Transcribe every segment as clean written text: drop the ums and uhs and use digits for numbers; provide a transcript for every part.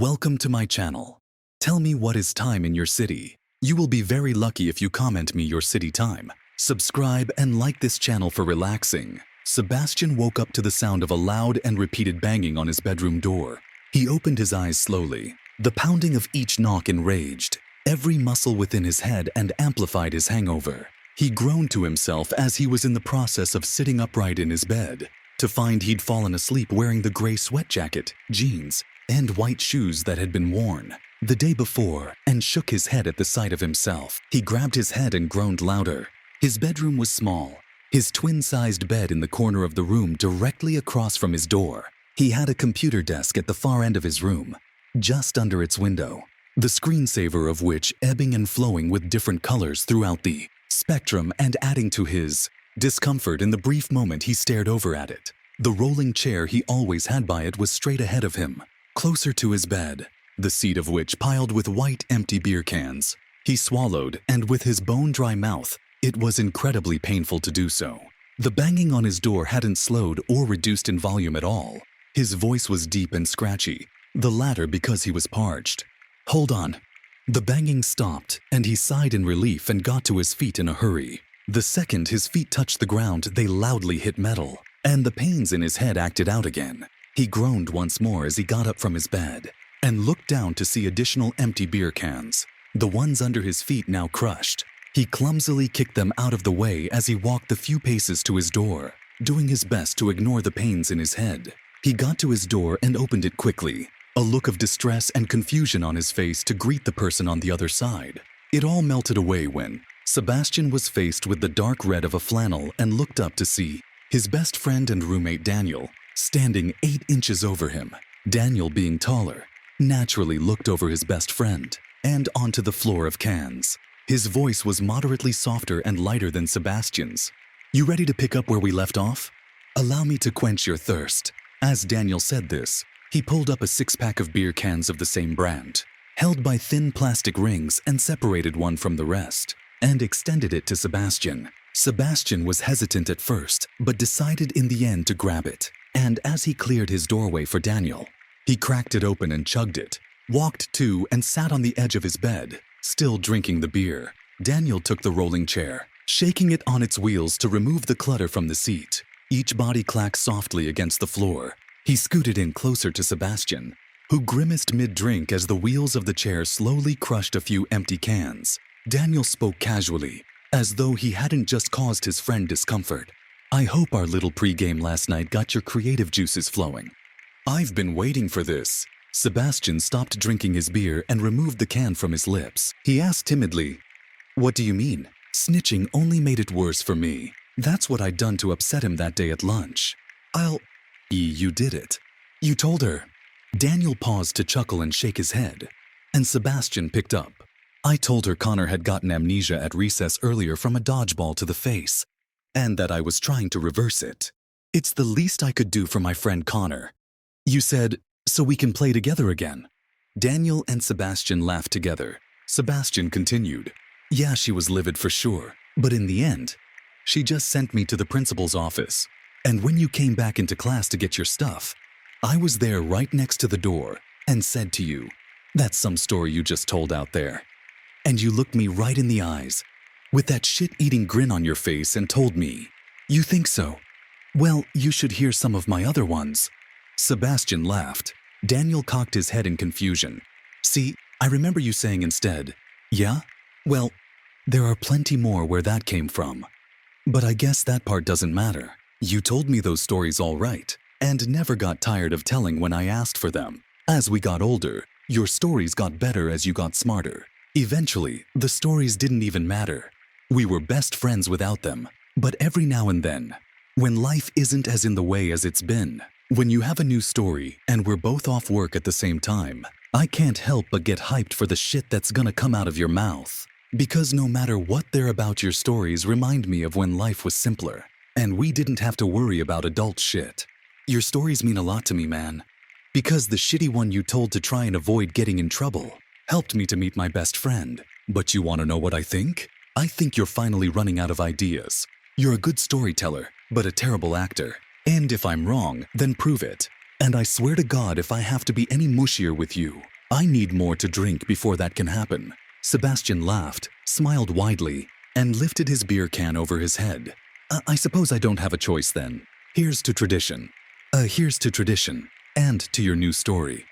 Welcome to my channel. Tell me what is time in your city. You will be very lucky if you comment me your city time. Subscribe and like this channel for relaxing. Sebastian woke up to the sound of a loud and repeated banging on his bedroom door. He opened his eyes slowly. The pounding of each knock enraged every muscle within his head and amplified his hangover. He groaned to himself as he was in the process of sitting upright in his bed, to find he'd fallen asleep wearing the gray sweat jacket, jeans, and white shoes that had been worn the day before, and shook his head at the sight of himself. He grabbed his head and groaned louder. His bedroom was small, his twin-sized bed in the corner of the room directly across from his door. He had a computer desk at the far end of his room, just under its window, the screensaver of which ebbing and flowing with different colors throughout the spectrum and adding to his discomfort in the brief moment he stared over at it. The rolling chair he always had by it was straight ahead of him, closer to his bed, the seat of which piled with white empty beer cans. He swallowed, and with his bone-dry mouth, it was incredibly painful to do so. The banging on his door hadn't slowed or reduced in volume at all. His voice was deep and scratchy, the latter because he was parched. "Hold on." The banging stopped, and he sighed in relief and got to his feet in a hurry. The second his feet touched the ground, they loudly hit metal, and the pains in his head acted out again. He groaned once more as he got up from his bed and looked down to see additional empty beer cans, the ones under his feet now crushed. He clumsily kicked them out of the way as he walked the few paces to his door, doing his best to ignore the pains in his head. He got to his door and opened it quickly, a look of distress and confusion on his face to greet the person on the other side. It all melted away when Sebastian was faced with the dark red of a flannel and looked up to see his best friend and roommate Daniel standing 8 inches over him. Daniel, being taller, naturally looked over his best friend and onto the floor of cans. His voice was moderately softer and lighter than Sebastian's. "You ready to pick up where we left off? Allow me to quench your thirst." As Daniel said this, he pulled up a 6-pack of beer cans of the same brand, held by thin plastic rings, and separated one from the rest, and extended it to Sebastian. Sebastian was hesitant at first, but decided in the end to grab it. And as he cleared his doorway for Daniel, he cracked it open and chugged it, walked to and sat on the edge of his bed, still drinking the beer. Daniel took the rolling chair, shaking it on its wheels to remove the clutter from the seat. Each body clacked softly against the floor. He scooted in closer to Sebastian, who grimaced mid-drink as the wheels of the chair slowly crushed a few empty cans. Daniel spoke casually, as though he hadn't just caused his friend discomfort. "I hope our little pre-game last night got your creative juices flowing. I've been waiting for this." Sebastian stopped drinking his beer and removed the can from his lips. He asked timidly, "What do you mean?" Snitching only made it worse for me. That's what I'd done to upset him that day at lunch. You did it. You told her." Daniel paused to chuckle and shake his head, and Sebastian picked up. "I told her Connor had gotten amnesia at recess earlier from a dodgeball to the face, and that I was trying to reverse it. It's the least I could do for my friend Connor. You said, so we can play together again." Daniel and Sebastian laughed together. Sebastian continued, "Yeah, she was livid for sure, but in the end, she just sent me to the principal's office. And when you came back into class to get your stuff, I was there right next to the door and said to you, 'That's some story you just told out there.' And you looked me right in the eyes with that shit-eating grin on your face and told me, 'You think so? Well, you should hear some of my other ones.'" Sebastian laughed. Daniel cocked his head in confusion. "See, I remember you saying instead, 'Yeah? Well, there are plenty more where that came from. But I guess that part doesn't matter. You told me those stories all right, and never got tired of telling when I asked for them. As we got older, your stories got better as you got smarter. Eventually, the stories didn't even matter. We were best friends without them. But every now and then, when life isn't as in the way as it's been, when you have a new story and we're both off work at the same time, I can't help but get hyped for the shit that's gonna come out of your mouth. Because no matter what they're about, your stories remind me of when life was simpler, and we didn't have to worry about adult shit. Your stories mean a lot to me, man. Because the shitty one you told to try and avoid getting in trouble helped me to meet my best friend. But you wanna know what I think? I think you're finally running out of ideas. You're a good storyteller, but a terrible actor. And if I'm wrong, then prove it. And I swear to God, if I have to be any mushier with you, I need more to drink before that can happen. Sebastian laughed, smiled widely, and lifted his beer can over his head. I suppose I don't have a choice then. Here's to tradition. Here's to tradition. And to your new story.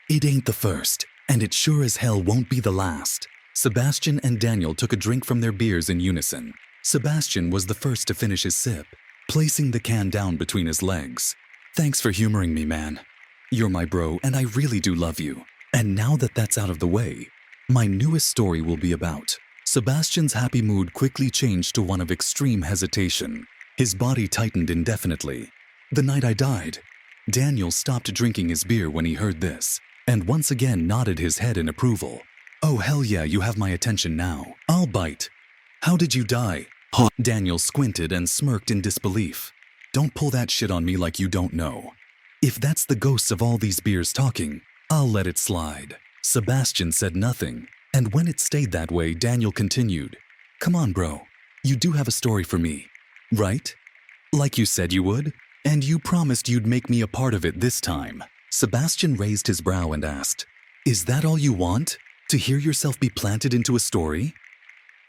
It ain't the first, and it sure as hell won't be the last. Sebastian and Daniel took a drink from their beers in unison. Sebastian was the first to finish his sip, placing the can down between his legs. Thanks for humoring me, man. You're my bro, and I really do love you. And now that that's out of the way, my newest story will be about. Sebastian's happy mood quickly changed to one of extreme hesitation. His body tightened indefinitely. The night I died. Daniel stopped drinking his beer when he heard this, and once again nodded his head in approval. Oh hell yeah, you have my attention now. I'll bite. How did you die? Huh. Daniel squinted and smirked in disbelief. Don't pull that shit on me like you don't know. If that's the ghosts of all these beers talking, I'll let it slide. Sebastian said nothing, and when it stayed that way, Daniel continued. Come on, bro. You do have a story for me, right? Like you said you would? And you promised you'd make me a part of it this time. Sebastian raised his brow and asked, Is that all you want? To hear yourself be planted into a story?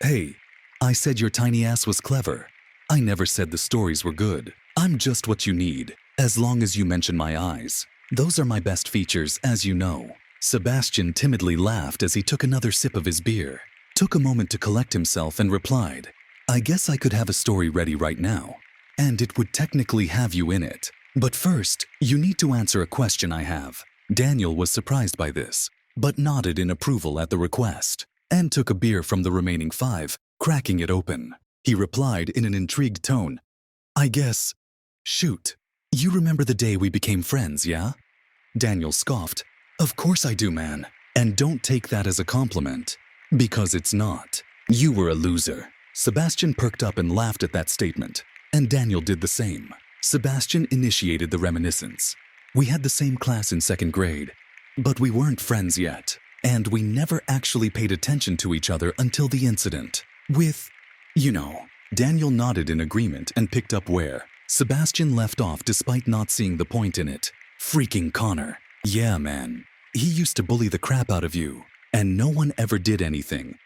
Hey, I said your tiny ass was clever. I never said the stories were good. I'm just what you need, as long as you mention my eyes. Those are my best features, as you know. Sebastian timidly laughed as he took another sip of his beer, took a moment to collect himself and replied, I guess I could have a story ready right now, and it would technically have you in it. But first, you need to answer a question I have. Daniel was surprised by this, but nodded in approval at the request, and took a beer from the remaining 5, cracking it open. He replied in an intrigued tone, I guess, shoot, you remember the day we became friends, yeah? Daniel scoffed, Of course I do, man. And don't take that as a compliment, because it's not. You were a loser. Sebastian perked up and laughed at that statement, and Daniel did the same. Sebastian initiated the reminiscence. We had the same class in 2nd grade, but we weren't friends yet, and we never actually paid attention to each other until the incident. With, you know. Daniel nodded in agreement and picked up where Sebastian left off despite not seeing the point in it. Freaking Connor. Yeah, man. He used to bully the crap out of you, and no one ever did anything.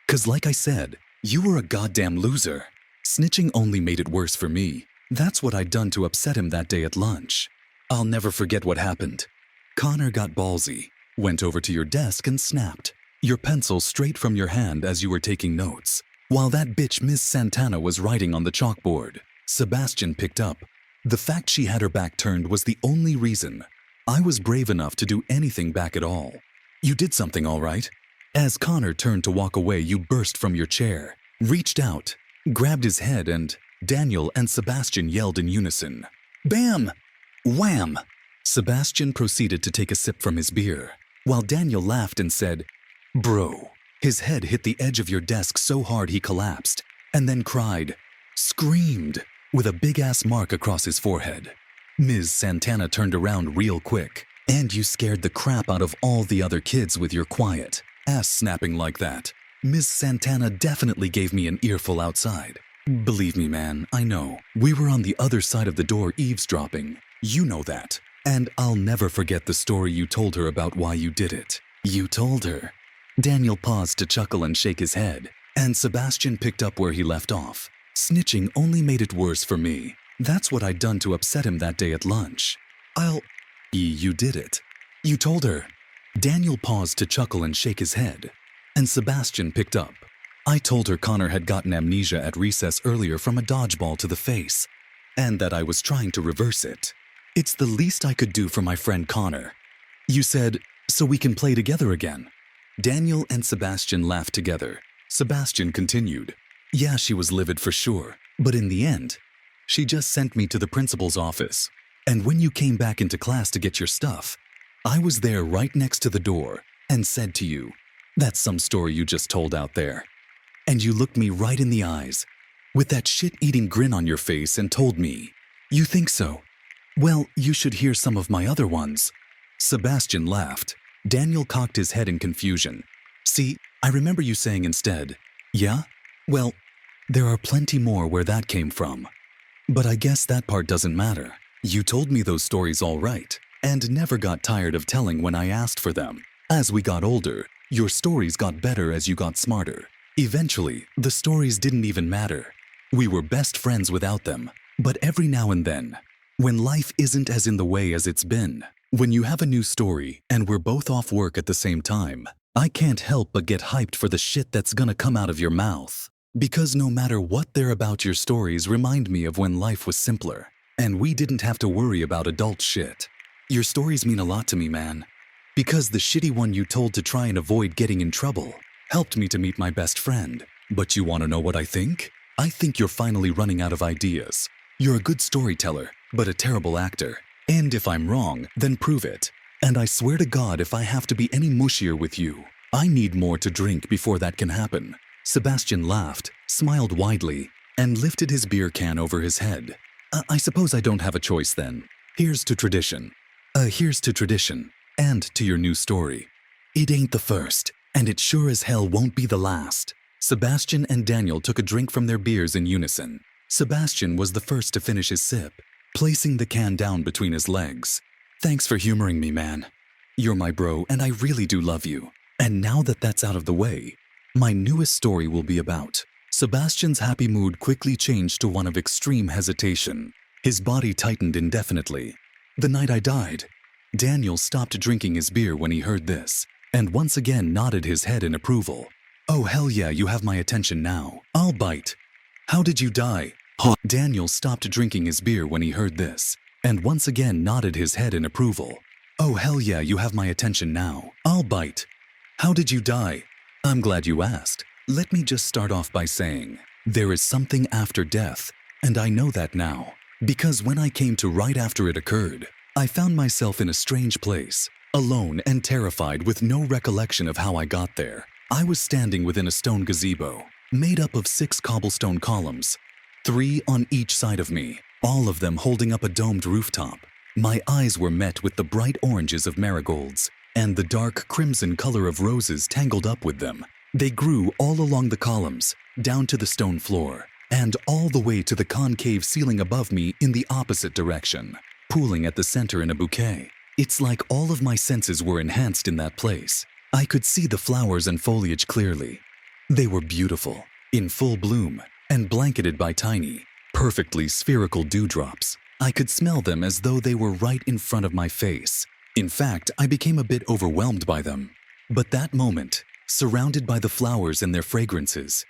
'Cause like I said, you were a goddamn loser. Snitching only made it worse for me. That's what I'd done to upset him that day at lunch. I'll never forget what happened. Connor got ballsy, went over to your desk and snapped your pencil straight from your hand as you were taking notes, while that bitch Miss Santana was writing on the chalkboard. Sebastian picked up. The fact she had her back turned was the only reason I was brave enough to do anything back at all. You did something, all right? As Connor turned to walk away, you burst from your chair, reached out, grabbed his head, and Daniel and Sebastian yelled in unison. Bam! Wham! Sebastian proceeded to take a sip from his beer, while Daniel laughed and said, Bro. His head hit the edge of your desk so hard he collapsed, and then cried, screamed, with a big-ass mark across his forehead. Ms. Santana turned around real quick, and you scared the crap out of all the other kids with your quiet ass snapping like that. Ms. Santana definitely gave me an earful outside. Believe me, man, I know. We were on the other side of the door eavesdropping. You know that. And I'll never forget the story you told her about why you did it. You told her. Daniel paused to chuckle and shake his head, and Sebastian picked up where he left off. Snitching only made it worse for me. That's what I'd done to upset him that day at lunch. You did it. You told her. Daniel paused to chuckle and shake his head, and Sebastian picked up. I told her Connor had gotten amnesia at recess earlier from a dodgeball to the face, and that I was trying to reverse it. It's the least I could do for my friend Connor. You said, so we can play together again. Daniel and Sebastian laughed together. Sebastian continued. Yeah, she was livid for sure, but in the end, she just sent me to the principal's office. And when you came back into class to get your stuff, I was there right next to the door and said to you, that's some story you just told out there. And you looked me right in the eyes with that shit-eating grin on your face and told me, you think so? Well, you should hear some of my other ones. Sebastian laughed. Daniel cocked his head in confusion. See, I remember you saying instead, yeah? Well, there are plenty more where that came from. But I guess that part doesn't matter. You told me those stories all right, and never got tired of telling when I asked for them. As we got older, your stories got better as you got smarter. Eventually, the stories didn't even matter. We were best friends without them. But every now and then, when life isn't as in the way as it's been, when you have a new story and we're both off work at the same time, I can't help but get hyped for the shit that's gonna come out of your mouth. Because no matter what they're about, your stories remind me of when life was simpler, and we didn't have to worry about adult shit. Your stories mean a lot to me, man. Because the shitty one you told to try and avoid getting in trouble helped me to meet my best friend. But you wanna know what I think? I think you're finally running out of ideas. You're a good storyteller, but a terrible actor. And if I'm wrong, then prove it. And I swear to God, if I have to be any mushier with you, I need more to drink before that can happen. Sebastian laughed, smiled widely, and lifted his beer can over his head. I suppose I don't have a choice then. Here's to tradition. Here's to tradition. And to your new story. It ain't the first, and it sure as hell won't be the last. Sebastian and Daniel took a drink from their beers in unison. Sebastian was the first to finish his sip, placing the can down between his legs. Thanks for humoring me, man. You're my bro, and I really do love you. And now that that's out of the way, my newest story will be about. Sebastian's happy mood quickly changed to one of extreme hesitation. His body tightened indefinitely. The night I died. Daniel stopped drinking his beer when he heard this, and once again nodded his head in approval. Oh hell yeah, you have my attention now. I'll bite. How did you die? Huh. Daniel stopped drinking his beer when he heard this, and once again nodded his head in approval. Oh hell yeah, you have my attention now. I'll bite. How did you die? I'm glad you asked. Let me just start off by saying, there is something after death, and I know that now. Because when I came to right after it occurred, I found myself in a strange place, alone and terrified with no recollection of how I got there. I was standing within a stone gazebo, made up of 6 cobblestone columns, 3 on each side of me, all of them holding up a domed rooftop. My eyes were met with the bright oranges of marigolds, and the dark crimson color of roses tangled up with them. They grew all along the columns, down to the stone floor, and all the way to the concave ceiling above me in the opposite direction, pooling at the center in a bouquet. It's like all of my senses were enhanced in that place. I could see the flowers and foliage clearly. They were beautiful, in full bloom, and blanketed by tiny, perfectly spherical dewdrops. I could smell them as though they were right in front of my face. In fact, I became a bit overwhelmed by them. But that moment, surrounded by the flowers and their fragrances,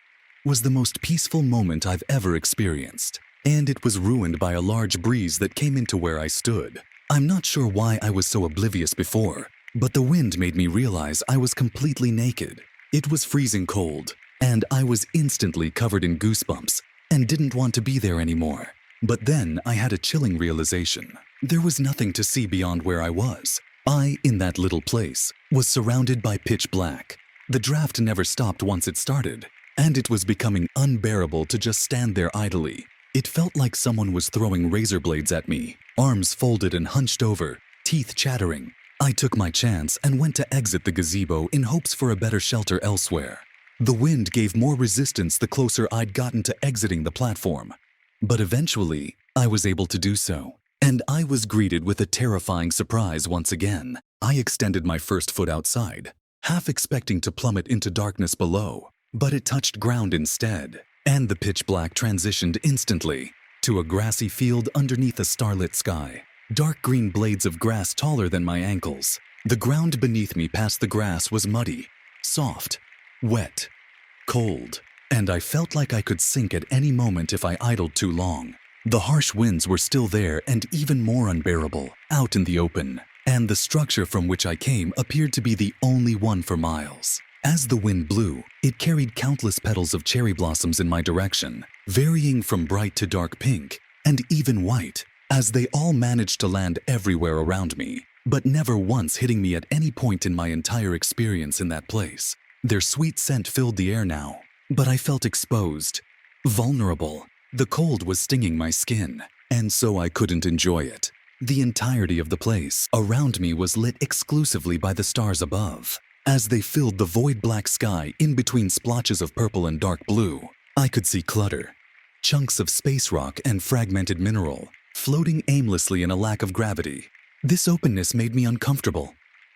was the most peaceful moment I've ever experienced. And it was ruined by a large breeze that came into where I stood. I'm not sure why I was so oblivious before, but the wind made me realize I was completely naked. It was freezing cold, and I was instantly covered in goosebumps and didn't want to be there anymore. But then I had a chilling realization. There was nothing to see beyond where I was. I, in that little place, was surrounded by pitch black. The draft never stopped once it started, and it was becoming unbearable to just stand there idly. It felt like someone was throwing razor blades at me, arms folded and hunched over, teeth chattering. I took my chance and went to exit the gazebo in hopes for a better shelter elsewhere. The wind gave more resistance the closer I'd gotten to exiting the platform. But eventually, I was able to do so, and I was greeted with a terrifying surprise once again. I extended my first foot outside, half expecting to plummet into darkness below, but it touched ground instead. And the pitch black transitioned instantly to a grassy field underneath a starlit sky. Dark green blades of grass taller than my ankles. The ground beneath me past the grass was muddy, soft, wet, cold, and I felt like I could sink at any moment if I idled too long. The harsh winds were still there and even more unbearable, out in the open, and the structure from which I came appeared to be the only one for miles. As the wind blew, it carried countless petals of cherry blossoms in my direction, varying from bright to dark pink, and even white, as they all managed to land everywhere around me, but never once hitting me at any point in my entire experience in that place. Their sweet scent filled the air now, but I felt exposed, vulnerable. The cold was stinging my skin, and so I couldn't enjoy it. The entirety of the place around me was lit exclusively by the stars above. As they filled the void black sky in between splotches of purple and dark blue, I could see clutter, chunks of space rock and fragmented mineral, floating aimlessly in a lack of gravity. This openness made me uncomfortable,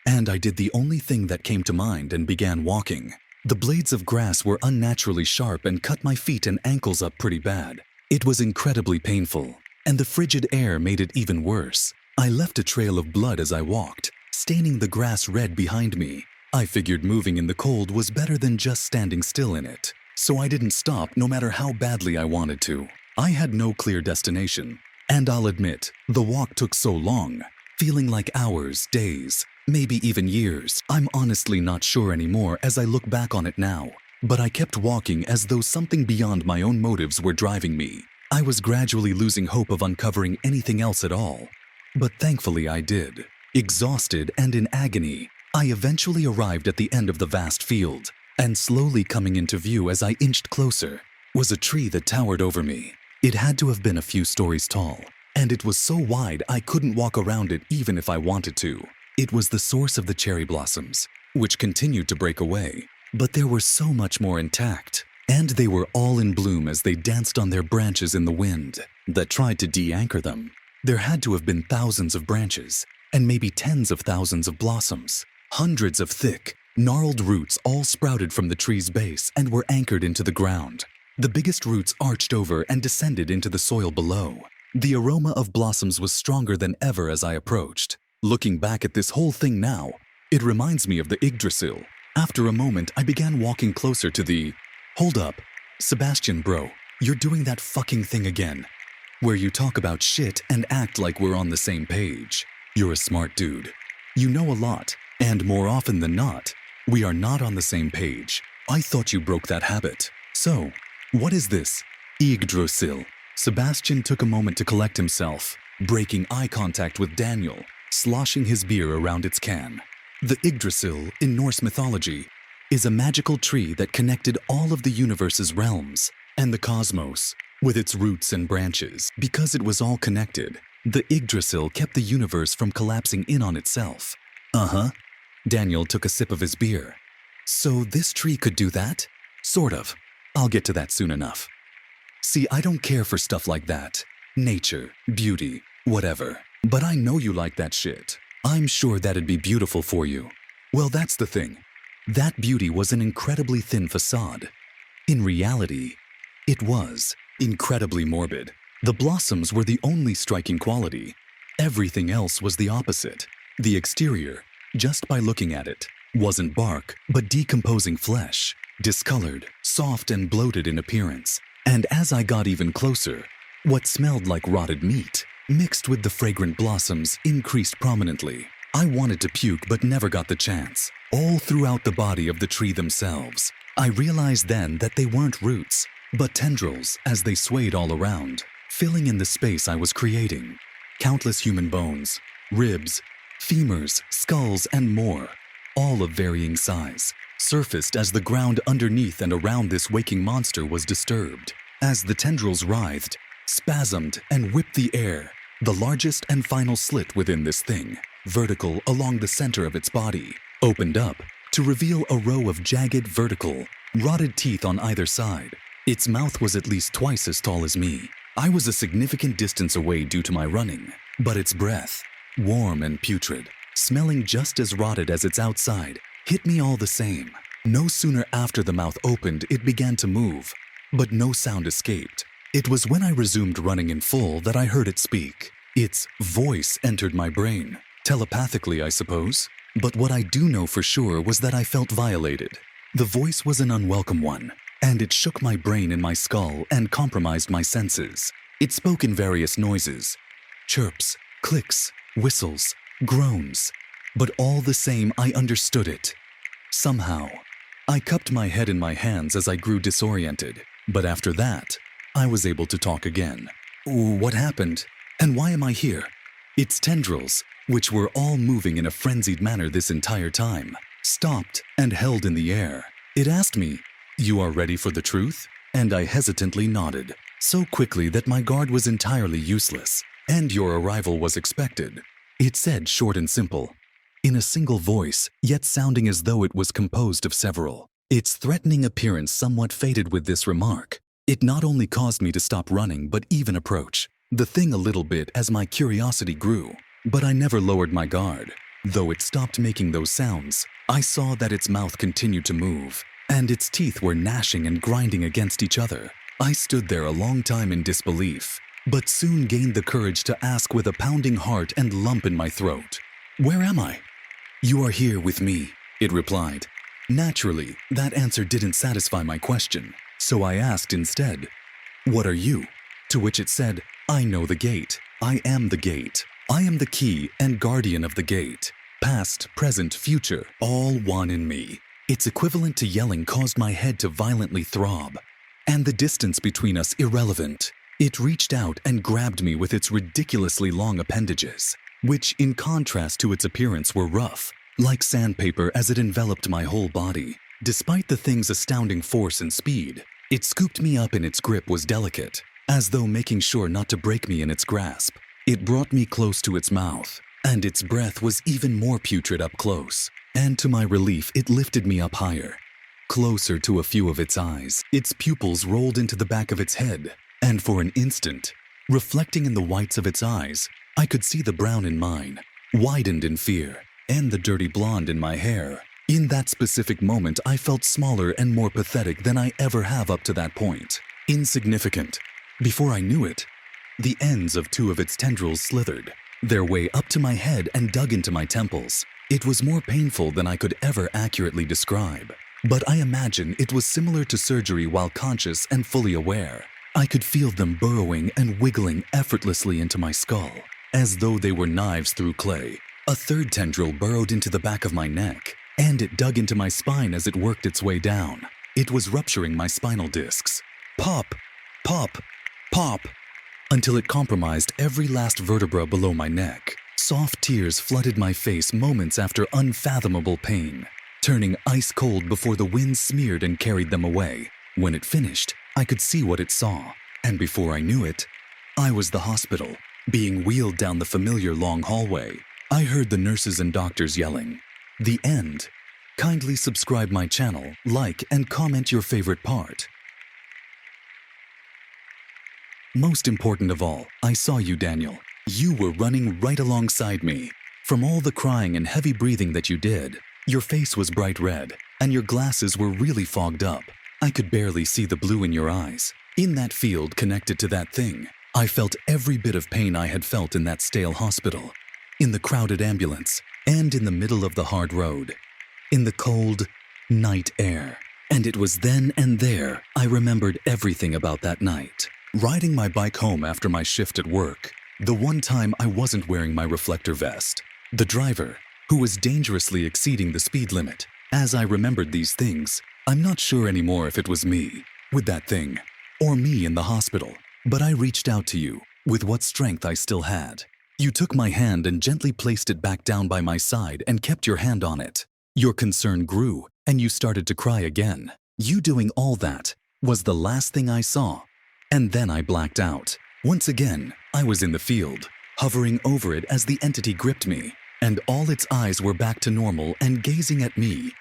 and I did the only thing that came to mind and began walking. The blades of grass were unnaturally sharp and cut my feet and ankles up pretty bad. It was incredibly painful, and the frigid air made it even worse. I left a trail of blood as I walked, staining the grass red behind me. I figured moving in the cold was better than just standing still in it, so I didn't stop no matter how badly I wanted to. I had no clear destination, and I'll admit, the walk took so long, feeling like hours, days, maybe even years. I'm honestly not sure anymore as I look back on it now, but I kept walking as though something beyond my own motives were driving me. I was gradually losing hope of uncovering anything else at all, but thankfully I did. Exhausted and in agony, I eventually arrived at the end of the vast field, and slowly coming into view as I inched closer was a tree that towered over me. It had to have been a few stories tall, and it was so wide I couldn't walk around it even if I wanted to. It was the source of the cherry blossoms, which continued to break away, but there were so much more intact, and they were all in bloom as they danced on their branches in the wind that tried to de-anchor them. There had to have been thousands of branches, and maybe tens of thousands of blossoms. Hundreds of thick, gnarled roots all sprouted from the tree's base and were anchored into the ground. The biggest roots arched over and descended into the soil below. The aroma of blossoms was stronger than ever as I approached. Looking back at this whole thing now, it reminds me of the Yggdrasil. After a moment, I began walking closer to the... Hold up. Sebastian, bro, you're doing that fucking thing again, where you talk about shit and act like we're on the same page. You're a smart dude. You know a lot, and more often than not, we are not on the same page. I thought you broke that habit. So, what is this? Yggdrasil. Sebastian took a moment to collect himself, breaking eye contact with Daniel, sloshing his beer around its can. The Yggdrasil, in Norse mythology, is a magical tree that connected all of the universe's realms and the cosmos with its roots and branches. Because it was all connected, the Yggdrasil kept the universe from collapsing in on itself. Uh-huh. Daniel took a sip of his beer. So this tree could do that? Sort of. I'll get to that soon enough. See, I don't care for stuff like that. Nature, beauty, whatever. But I know you like that shit. I'm sure that'd be beautiful for you. Well, that's the thing. That beauty was an incredibly thin facade. In reality, it was incredibly morbid. The blossoms were the only striking quality. Everything else was the opposite. The exterior, just by looking at it, wasn't bark, but decomposing flesh, discolored, soft and bloated in appearance. And as I got even closer, what smelled like rotted meat, mixed with the fragrant blossoms, increased prominently. I wanted to puke but never got the chance. All throughout the body of the tree themselves, I realized then that they weren't roots, but tendrils as they swayed all around, filling in the space I was creating. Countless human bones, ribs, femurs, skulls, and more, all of varying size, surfaced as the ground underneath and around this waking monster was disturbed. As the tendrils writhed, spasmed, and whipped the air, the largest and final slit within this thing, vertical along the center of its body, opened up to reveal a row of jagged, vertical, rotted teeth on either side. Its mouth was at least twice as tall as me. I was a significant distance away due to my running, but its breath, warm and putrid, smelling just as rotted as its outside, hit me all the same. No sooner after the mouth opened, it began to move, but no sound escaped. It was when I resumed running in full that I heard it speak. Its voice entered my brain, telepathically, I suppose. But what I do know for sure was that I felt violated. The voice was an unwelcome one, and it shook my brain in my skull and compromised my senses. It spoke in various noises, chirps, clicks, whistles, groans, but all the same I understood it. Somehow, I cupped my head in my hands as I grew disoriented, but after that, I was able to talk again. What happened? And why am I here? Its tendrils, which were all moving in a frenzied manner this entire time, stopped and held in the air. It asked me, "You are ready for the truth?" And I hesitantly nodded, so quickly that my guard was entirely useless, and your arrival was expected. It said short and simple, in a single voice, yet sounding as though it was composed of several. Its threatening appearance somewhat faded with this remark. It not only caused me to stop running, but even approach the thing a little bit as my curiosity grew. But I never lowered my guard. Though it stopped making those sounds, I saw that its mouth continued to move, and its teeth were gnashing and grinding against each other. I stood there a long time in disbelief, but soon gained the courage to ask with a pounding heart and lump in my throat, "Where am I?" "You are here with me," it replied. Naturally, that answer didn't satisfy my question, so I asked instead, "What are you?" To which it said, "I know the gate. I am the gate. I am the key and guardian of the gate. Past, present, future, all one in me." Its equivalent to yelling caused my head to violently throb, and the distance between us irrelevant. It reached out and grabbed me with its ridiculously long appendages, which, in contrast to its appearance, were rough, like sandpaper as it enveloped my whole body. Despite the thing's astounding force and speed, it scooped me up and its grip was delicate, as though making sure not to break me in its grasp. It brought me close to its mouth, and its breath was even more putrid up close, and to my relief it lifted me up higher, closer to a few of its eyes. Its pupils rolled into the back of its head, and for an instant, reflecting in the whites of its eyes, I could see the brown in mine, widened in fear, and the dirty blonde in my hair. In that specific moment, I felt smaller and more pathetic than I ever have up to that point. Insignificant. Before I knew it, the ends of two of its tendrils slithered their way up to my head and dug into my temples. It was more painful than I could ever accurately describe, but I imagine it was similar to surgery while conscious and fully aware. I could feel them burrowing and wiggling effortlessly into my skull, as though they were knives through clay. A third tendril burrowed into the back of my neck, and it dug into my spine as it worked its way down. It was rupturing my spinal discs. Pop, pop, pop, until it compromised every last vertebra below my neck. Soft tears flooded my face moments after unfathomable pain, turning ice cold before the wind smeared and carried them away. When it finished, I could see what it saw, and before I knew it, I was the hospital, being wheeled down the familiar long hallway. I heard the nurses and doctors yelling, "The end. Kindly subscribe my channel, like, and comment your favorite part." Most important of all, I saw you, Daniel. You were running right alongside me. From all the crying and heavy breathing that you did, your face was bright red, and your glasses were really fogged up. I could barely see the blue in your eyes. In that field connected to that thing, I felt every bit of pain I had felt in that stale hospital, in the crowded ambulance, and in the middle of the hard road, in the cold night air. And it was then and there I remembered everything about that night. Riding my bike home after my shift at work, the one time I wasn't wearing my reflector vest, the driver, who was dangerously exceeding the speed limit. As I remembered these things, I'm not sure anymore if it was me, with that thing, or me in the hospital, but I reached out to you, with what strength I still had. You took my hand and gently placed it back down by my side and kept your hand on it. Your concern grew, and you started to cry again. You doing all that was the last thing I saw. And then I blacked out. Once again, I was in the field, hovering over it as the entity gripped me, and all its eyes were back to normal and gazing at me.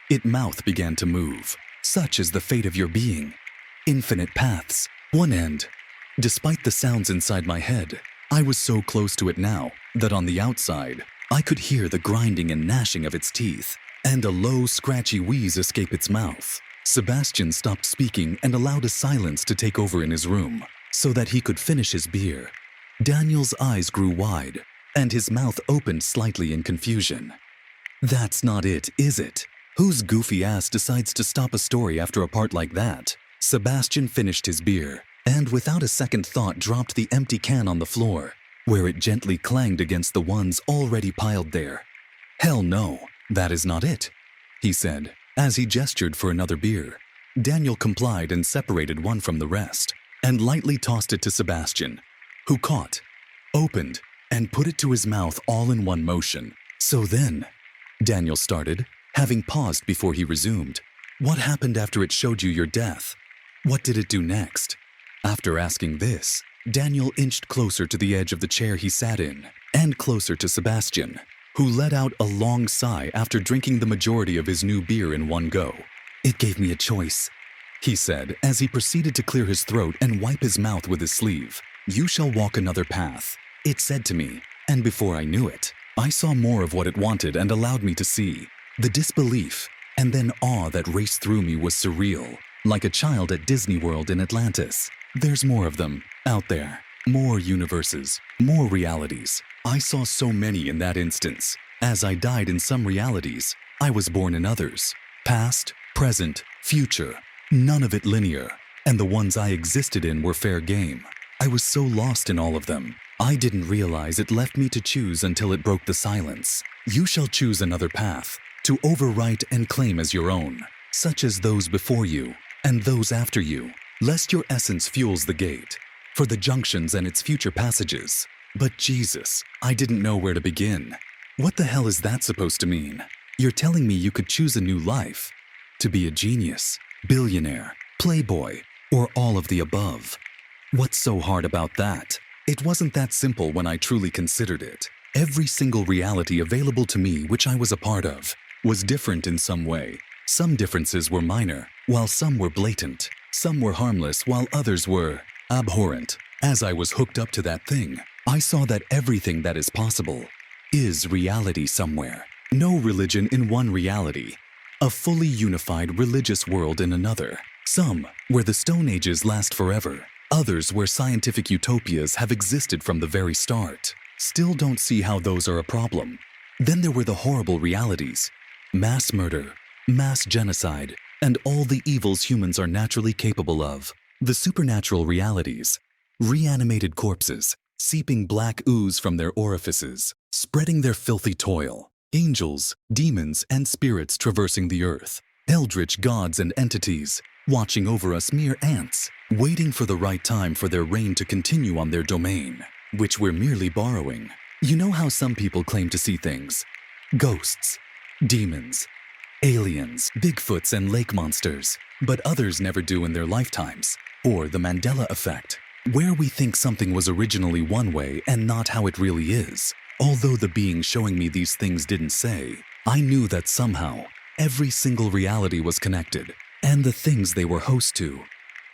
Its mouth began to move. Such is the fate of your being. Infinite paths, one end. Despite the sounds inside my head, I was so close to it now that on the outside, I could hear the grinding and gnashing of its teeth, and a low, scratchy wheeze escape its mouth. Sebastian stopped speaking and allowed a silence to take over in his room, so that he could finish his beer. Daniel's eyes grew wide, and his mouth opened slightly in confusion. That's not it, is it? Whose goofy ass decides to stop a story after a part like that? Sebastian finished his beer, and without a second thought dropped the empty can on the floor, where it gently clanged against the ones already piled there. Hell no, that is not it, he said, as he gestured for another beer. Daniel complied and separated one from the rest, and lightly tossed it to Sebastian, who caught, opened, and put it to his mouth all in one motion. So then, Daniel started, having paused before he resumed, what happened after it showed you your death? What did it do next? After asking this, Daniel inched closer to the edge of the chair he sat in, and closer to Sebastian, who let out a long sigh after drinking the majority of his new beer in one go. It gave me a choice, he said as he proceeded to clear his throat and wipe his mouth with his sleeve. You shall walk another path, it said to me, and before I knew it, I saw more of what it wanted and allowed me to see. The disbelief and then awe that raced through me was surreal, like a child at Disney World in Atlantis. There's more of them out there, more universes, more realities. I saw so many in that instance. As I died in some realities, I was born in others. Past, present, future, none of it linear, and the ones I existed in were fair game. I was so lost in all of them, I didn't realize it left me to choose until it broke the silence. You shall choose another path, to overwrite and claim as your own, such as those before you, and those after you, lest your essence fuels the gate, for the junctions and its future passages. But Jesus, I didn't know where to begin. What the hell is that supposed to mean? You're telling me you could choose a new life? To be a genius, billionaire, playboy, or all of the above? What's so hard about that? It wasn't that simple when I truly considered it. Every single reality available to me which I was a part of was different in some way. Some differences were minor, while some were blatant. Some were harmless, while others were abhorrent. As I was hooked up to that thing, I saw that everything that is possible is reality somewhere. No religion in one reality. A fully unified religious world in another. Some where the Stone Ages last forever. Others where scientific utopias have existed from the very start. Still don't see how those are a problem. Then there were the horrible realities. Mass murder, mass genocide, and all the evils humans are naturally capable of. The supernatural realities. Reanimated corpses, seeping black ooze from their orifices, spreading their filthy toil. Angels, demons, and spirits traversing the earth. Eldritch gods and entities, watching over us mere ants, waiting for the right time for their reign to continue on their domain, which we're merely borrowing. You know how some people claim to see things? Ghosts, demons, aliens, Bigfoots, and lake monsters, but others never do in their lifetimes. Or the Mandela effect, where we think something was originally one way and not how it really is. Although the being showing me these things didn't say, I knew that somehow every single reality was connected, and the things they were host to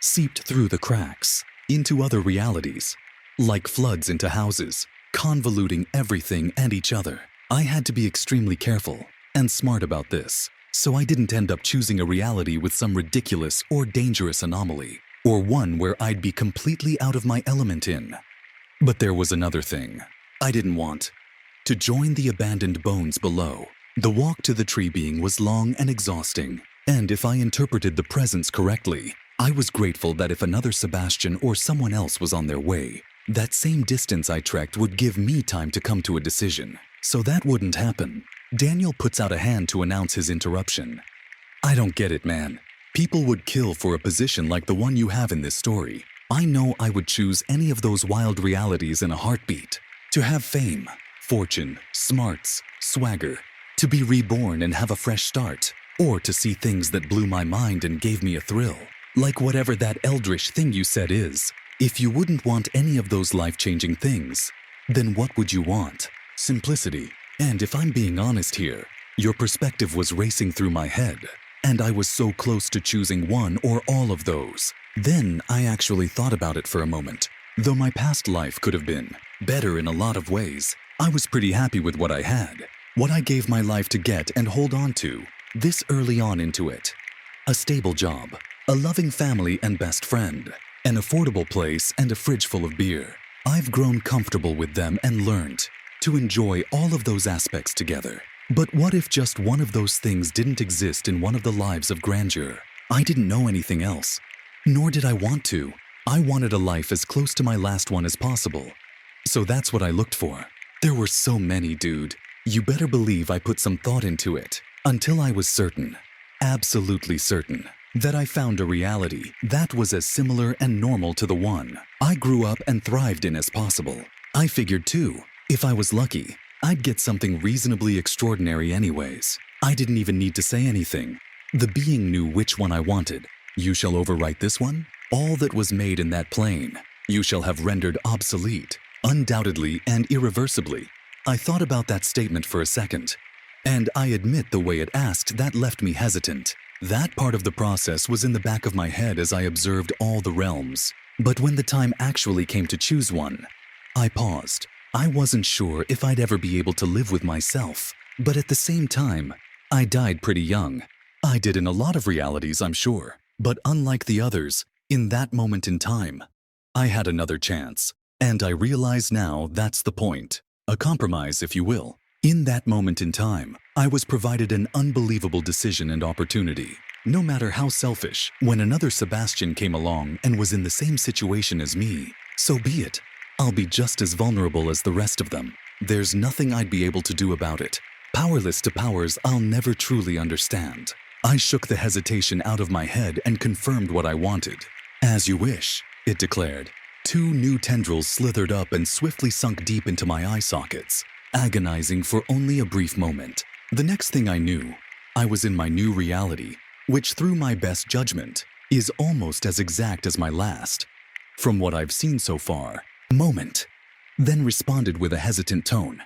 seeped through the cracks into other realities, like floods into houses, convoluting everything and each other. I had to be extremely careful and smart about this, so I didn't end up choosing a reality with some ridiculous or dangerous anomaly, or one where I'd be completely out of my element in. But there was another thing I didn't want. To join the abandoned bones below. The walk to the tree being was long and exhausting, and if I interpreted the presence correctly, I was grateful that if another Sebastian or someone else was on their way, that same distance I trekked would give me time to come to a decision. So that wouldn't happen. Daniel puts out a hand to announce his interruption. I don't get it, man. People would kill for a position like the one you have in this story. I know I would choose any of those wild realities in a heartbeat. To have fame, fortune, smarts, swagger, to be reborn and have a fresh start, or to see things that blew my mind and gave me a thrill, like whatever that eldritch thing you said is. If you wouldn't want any of those life-changing things, then what would you want? Simplicity. And if I'm being honest here, your perspective was racing through my head, and I was so close to choosing one or all of those. Then I actually thought about it for a moment. Though my past life could have been better in a lot of ways, I was pretty happy with what I had, what I gave my life to get and hold on to, this early on into it. A stable job, a loving family and best friend, an affordable place and a fridge full of beer. I've grown comfortable with them and learned to enjoy all of those aspects together. But what if just one of those things didn't exist in one of the lives of grandeur? I didn't know anything else, nor did I want to. I wanted a life as close to my last one as possible. So that's what I looked for. There were so many, dude. You better believe I put some thought into it, until I was certain, absolutely certain, that I found a reality that was as similar and normal to the one I grew up and thrived in as possible. I figured too, if I was lucky, I'd get something reasonably extraordinary anyways. I didn't even need to say anything. The being knew which one I wanted. You shall overwrite this one? All that was made in that plane, you shall have rendered obsolete, undoubtedly and irreversibly. I thought about that statement for a second, and I admit the way it asked that left me hesitant. That part of the process was in the back of my head as I observed all the realms. But when the time actually came to choose one, I paused. I wasn't sure if I'd ever be able to live with myself, but at the same time, I died pretty young. I did in a lot of realities, I'm sure, but unlike the others, in that moment in time, I had another chance, and I realize now that's the point. A compromise, if you will. In that moment in time, I was provided an unbelievable decision and opportunity. No matter how selfish, when another Sebastian came along and was in the same situation as me, so be it. I'll be just as vulnerable as the rest of them. There's nothing I'd be able to do about it. Powerless to powers I'll never truly understand. I shook the hesitation out of my head and confirmed what I wanted. As you wish, it declared. 2 new tendrils slithered up and swiftly sunk deep into my eye sockets, agonizing for only a brief moment. The next thing I knew, I was in my new reality, which through my best judgment, is almost as exact as my last. From what I've seen so far, moment, then responded with a hesitant tone.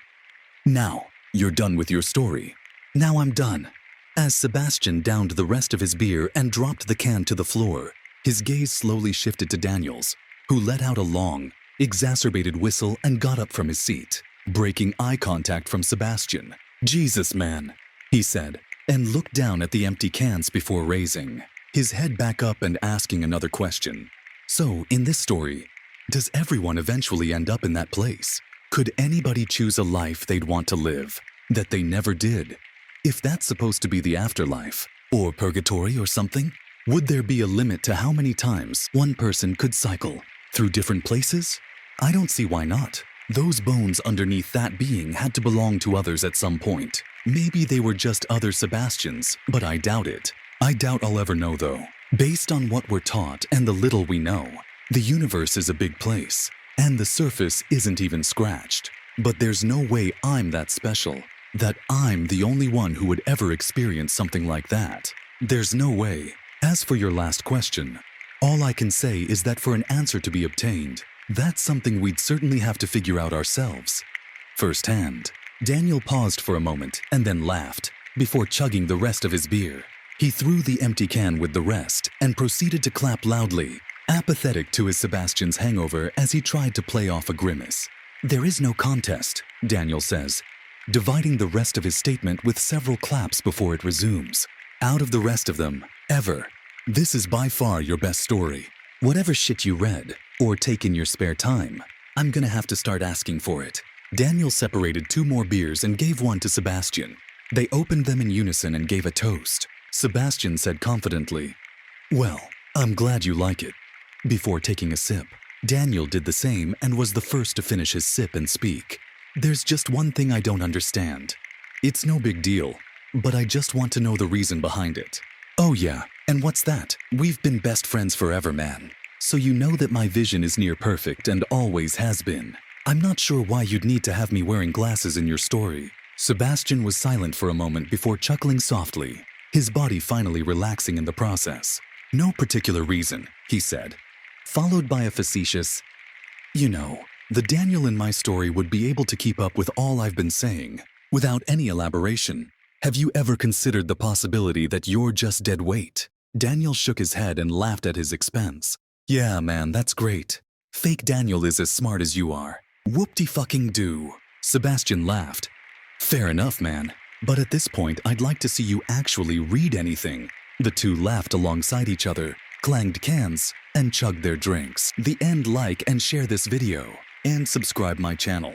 Now, you're done with your story. Now I'm done. As Sebastian downed the rest of his beer and dropped the can to the floor, his gaze slowly shifted to Daniel's, who let out a long, exacerbated whistle and got up from his seat, breaking eye contact from Sebastian. Jesus, man, he said, and looked down at the empty cans before raising his head back up and asking another question. So, in this story, does everyone eventually end up in that place? Could anybody choose a life they'd want to live that they never did? If that's supposed to be the afterlife, or purgatory or something, would there be a limit to how many times one person could cycle through different places? I don't see why not. Those bones underneath that being had to belong to others at some point. Maybe they were just other Sebastians, but I doubt it. I doubt I'll ever know though. Based on what we're taught and the little we know, the universe is a big place, and the surface isn't even scratched. But there's no way I'm that special, that I'm the only one who would ever experience something like that. There's no way. As for your last question, all I can say is that for an answer to be obtained, that's something we'd certainly have to figure out ourselves. Firsthand. Daniel paused for a moment and then laughed, before chugging the rest of his beer. He threw the empty can with the rest and proceeded to clap loudly, apathetic to his Sebastian's hangover as he tried to play off a grimace. There is no contest, Daniel says, dividing the rest of his statement with several claps before it resumes. Out of the rest of them, ever. This is by far your best story. Whatever shit you read, or take in your spare time, I'm gonna have to start asking for it. Daniel separated 2 more beers and gave one to Sebastian. They opened them in unison and gave a toast. Sebastian said confidently, "Well, I'm glad you like it." Before taking a sip, Daniel did the same and was the first to finish his sip and speak. "There's just one thing I don't understand. It's no big deal, but I just want to know the reason behind it." "Oh yeah, and what's that? We've been best friends forever, man. So you know that my vision is near perfect and always has been. I'm not sure why you'd need to have me wearing glasses in your story." Sebastian was silent for a moment before chuckling softly, his body finally relaxing in the process. "No particular reason," he said, followed by a facetious, "You know, the Daniel in my story would be able to keep up with all I've been saying, without any elaboration. Have you ever considered the possibility that you're just dead weight?" Daniel shook his head and laughed at his expense. "Yeah, man, that's great. Fake Daniel is as smart as you are. Whoop-de-fucking-do." Sebastian laughed. "Fair enough, man. But at this point, I'd like to see you actually read anything." The 2 laughed alongside each other, clanged cans, and chugged their drinks. The end. Like and share this video, and subscribe my channel.